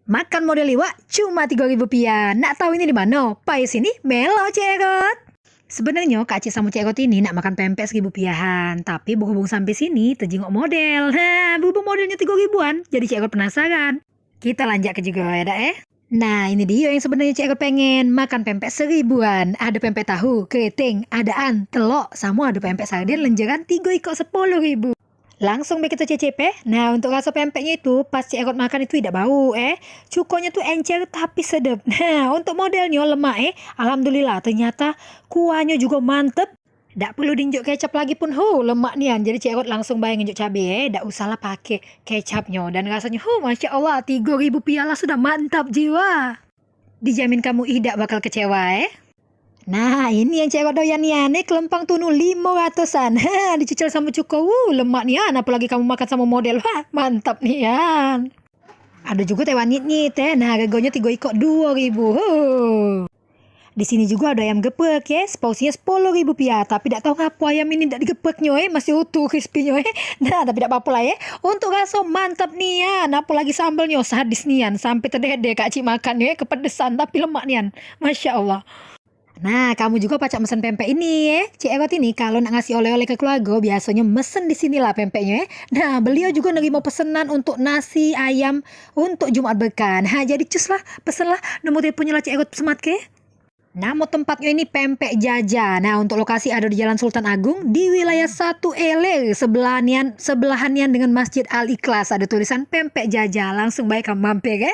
Makan model iwak cuma Rp3.000. Nak tahu ini di mana? Pai sini melo Cekot. Sebenarnya Kak Cik sama Cekot ini nak makan pempek Rp1.000-an, tapi berhubung sampai sini terjenguk model. Berhubung modelnya Rp3.000-an, jadi Cekot penasaran. Kita lanjut ke juga ya dak Nah ini dia yang sebenarnya Cekot pengen, makan pempek Rp1.000-an. Ada pempek tahu, keriting, adaan, telok, sama ada pempek sarden lenjeran 3 ikut Rp10.000. Langsung baik kita cecep. Nah untuk rasa pempeknya itu pas Cekot makan itu tidak bau Cukonya tuh encer tapi sedap. Nah untuk modelnya lemak alhamdulillah ternyata kuahnya juga mantep. Tak perlu dinjuk kecap lagi pun lemak nian. Jadi Cekot langsung bayang nginjuk cabai tak usahlah pakai kecapnya. Dan rasanya Masya Allah Rp3.000 lah sudah mantap jiwa. Dijamin kamu tidak bakal kecewa Nah ini yang Cekot doyan nian kelempang tunu 500-an. Dicicil sama cuko lemak nian. Apalagi kamu makan sama model. Mantap nian. Ada juga teh wanit nah harganya 3 ikut 2.000. Di sini juga ada ayam gepek seporsinya Rp10.000. Tapi tak tahu ngapa ayam ini tak digepeknya masih utuh crispy-nya Nah tapi tak apa-apa lah Untuk rasa mantap nian. Apalagi sambalnya sadis nian. Sampai terdede Kak Cik makan kepedesan tapi lemak nian. Masya Allah. Nah, kamu juga pacak mesen pempek ini Cekot ini kalau nak ngasih oleh-oleh ke keluarga biasanya mesen di sinilah pempeknya Nah, beliau juga nerima pesanan untuk nasi ayam untuk Jumat berkah. Nah, jadi cus lah, pesenlah nomor teleponnya lah Cekot semat ke. Nama tempatnya ini Pempek Jaja. Nah, untuk lokasi ada di Jalan Sultan Agung di wilayah 1 Eler sebelahannya dengan Masjid Al Ikhlas. Ada tulisan Pempek Jaja. Langsung baik kamu mampir